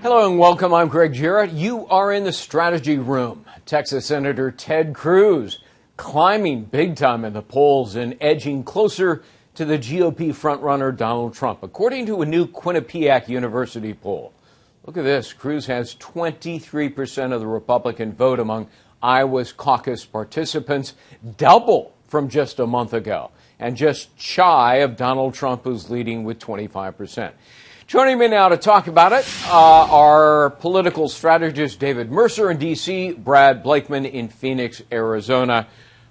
Hello and welcome. I'm Greg Jarrett. You are in the strategy room. Texas Senator Ted Cruz climbing big time in the polls and edging closer to the GOP frontrunner Donald Trump, according to a new Quinnipiac University poll. Look at this. Cruz has 23% of the Republican vote among Iowa's caucus participants, double from just a month ago, and just shy of Donald Trump, who's leading with 25%. Joining me now to talk about it are political strategist David Mercer in D.C., Brad Blakeman in Phoenix, Arizona.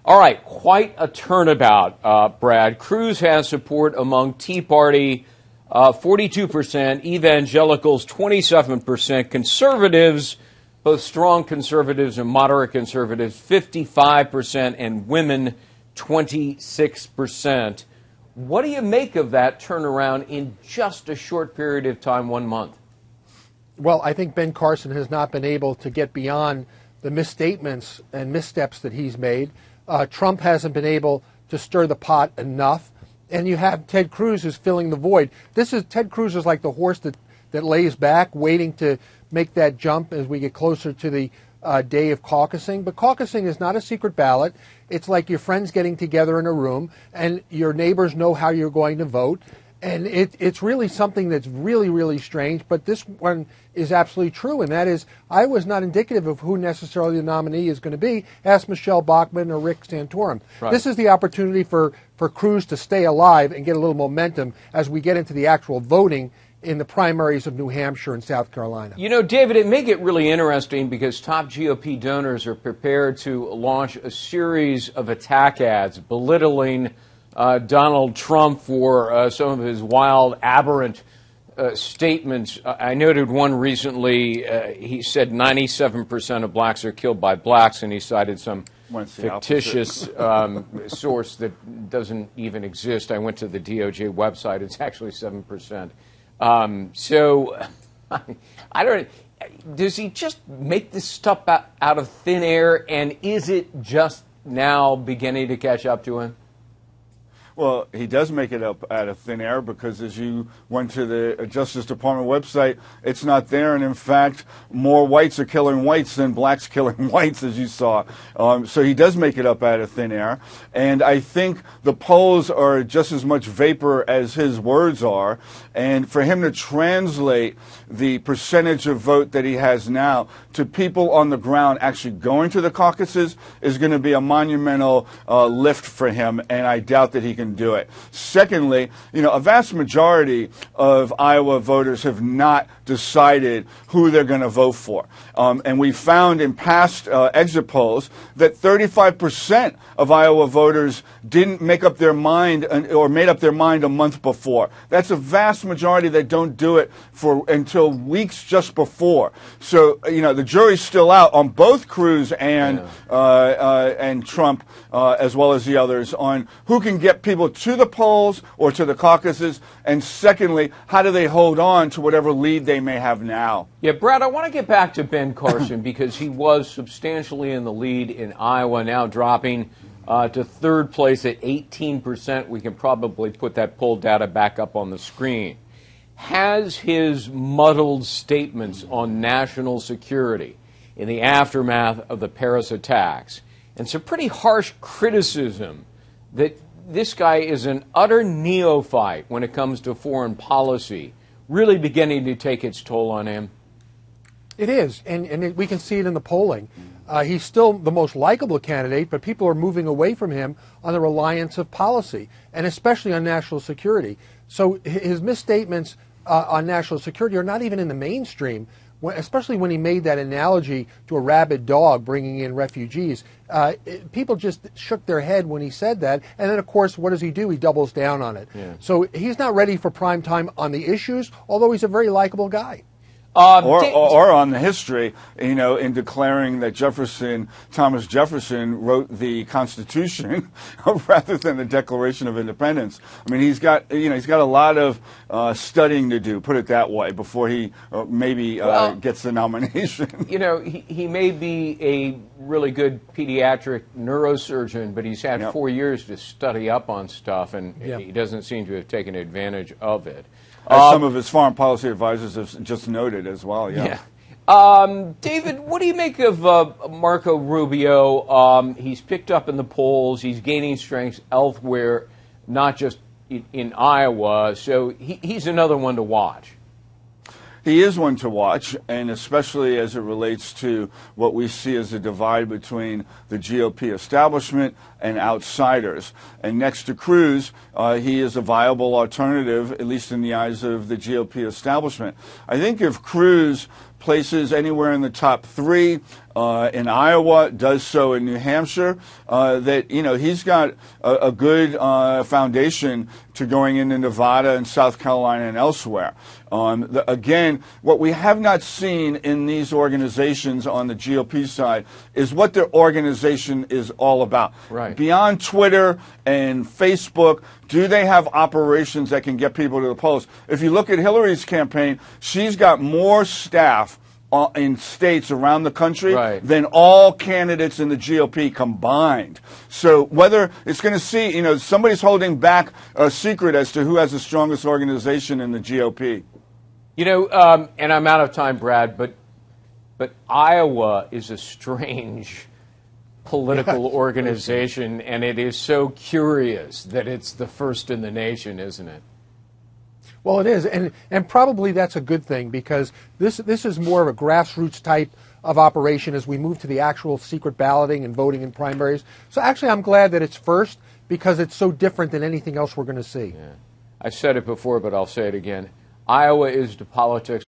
All right, quite a turnabout, Brad. Cruz has support among Tea Party, 42%, evangelicals, 27%, conservatives, both strong conservatives and moderate conservatives, 55%, and women, 26%. What do you make of that turnaround in just a short period of time, 1 month? Well, I think Ben Carson has not been able to get beyond the misstatements and missteps that he's made. Trump hasn't been able to stir the pot enough. And you have Ted Cruz who's filling the void. Ted Cruz is like the horse that lays back, waiting to make that jump as we get closer to the day of caucusing. But caucusing is not a secret ballot. It's like your friends getting together in a room, and your neighbors know how you're going to vote. And it's really something that's really, really strange. But this one is absolutely true, and that is Iowa's not indicative of who necessarily the nominee is going to be. Ask Michelle Bachmann or Rick Santorum. Right. This is the opportunity for Cruz to stay alive and get a little momentum as we get into the actual voting in the primaries of New Hampshire and South Carolina. You know, David, it may get really interesting because top GOP donors are prepared to launch a series of attack ads belittling Donald Trump for some of his wild, aberrant statements. I noted one recently. He said 97% of blacks are killed by blacks, and he cited some fictitious source that doesn't even exist. I went to the DOJ website. It's actually 7%. So I don't. Does he just make this stuff out of thin air, and is it just now beginning to catch up to him? Well, he does make it up out of thin air because as you went to the Justice Department website, it's not there. And in fact, more whites are killing whites than blacks killing whites, as you saw. So he does make it up out of thin air. And I think the polls are just as much vapor as his words are. And for him to translate the percentage of vote that he has now to people on the ground actually going to the caucuses is going to be a monumental lift for him. And I doubt that he can do it. Secondly, a vast majority of Iowa voters have not decided who they're going to vote for. And we found in past exit polls that 35% of Iowa voters didn't make up their mind or made up their mind a month before. That's a vast majority that don't do it until weeks just before. So, the jury's still out on both Cruz and Trump, as well as the others, on who can get people to the polls or to the caucuses, and secondly, how do they hold on to whatever lead they may have now? Yeah, Brad, I want to get back to Ben Carson because he was substantially in the lead in Iowa, now dropping to third place at 18%. We can probably put that poll data back up on the screen. Has his muddled statements on national security in the aftermath of the Paris attacks and some pretty harsh criticism that this guy is an utter neophyte when it comes to foreign policy really beginning to take its toll on him? It is, and we can see it in the polling. He's still the most likable candidate, but people are moving away from him on the reliance of policy, and especially on national security. So his misstatements on national security are not even in the mainstream, especially when he made that analogy to a rabid dog bringing in refugees. People just shook their head when he said that. And then, of course, what does he do? He doubles down on it. Yeah. So he's not ready for prime time on the issues, although he's a very likable guy. Or on the history, in declaring that Thomas Jefferson wrote the Constitution rather than the Declaration of Independence. I mean, he's got a lot of studying to do, put it that way, before he maybe gets the nomination. He may be a really good pediatric neurosurgeon, but he's had 4 years to study up on stuff, and he doesn't seem to have taken advantage of it. As some of his foreign policy advisors have just noted. it as well. Yeah. David, what do you make of Marco Rubio? He's picked up in the polls. He's gaining strength elsewhere, not just in Iowa. So he's another one to watch. He is one to watch, and especially as it relates to what we see as a divide between the GOP establishment and outsiders. And next to Cruz, he is a viable alternative, at least in the eyes of the GOP establishment. I think if Cruz places anywhere in the top 3 in Iowa, does so in New Hampshire, that he's got a good foundation to going into Nevada and South Carolina and elsewhere. Again, what we have not seen in these organizations on the GOP side is what their organization is all about. Right. Beyond Twitter and Facebook, do they have operations that can get people to the polls? If you look at Hillary's campaign, she's got more staff in states around the country than all candidates in the GOP combined. So whether it's going to see, somebody's holding back a secret as to who has the strongest organization in the GOP. And I'm out of time, Brad, but Iowa is a strange political organization, and it is so curious that it's the first in the nation, isn't it? Well, it is, and probably that's a good thing, because this is more of a grassroots type of operation as we move to the actual secret balloting and voting in primaries. So actually, I'm glad that it's first, because it's so different than anything else we're going to see. Yeah. I've said it before, but I'll say it again. Iowa is to politics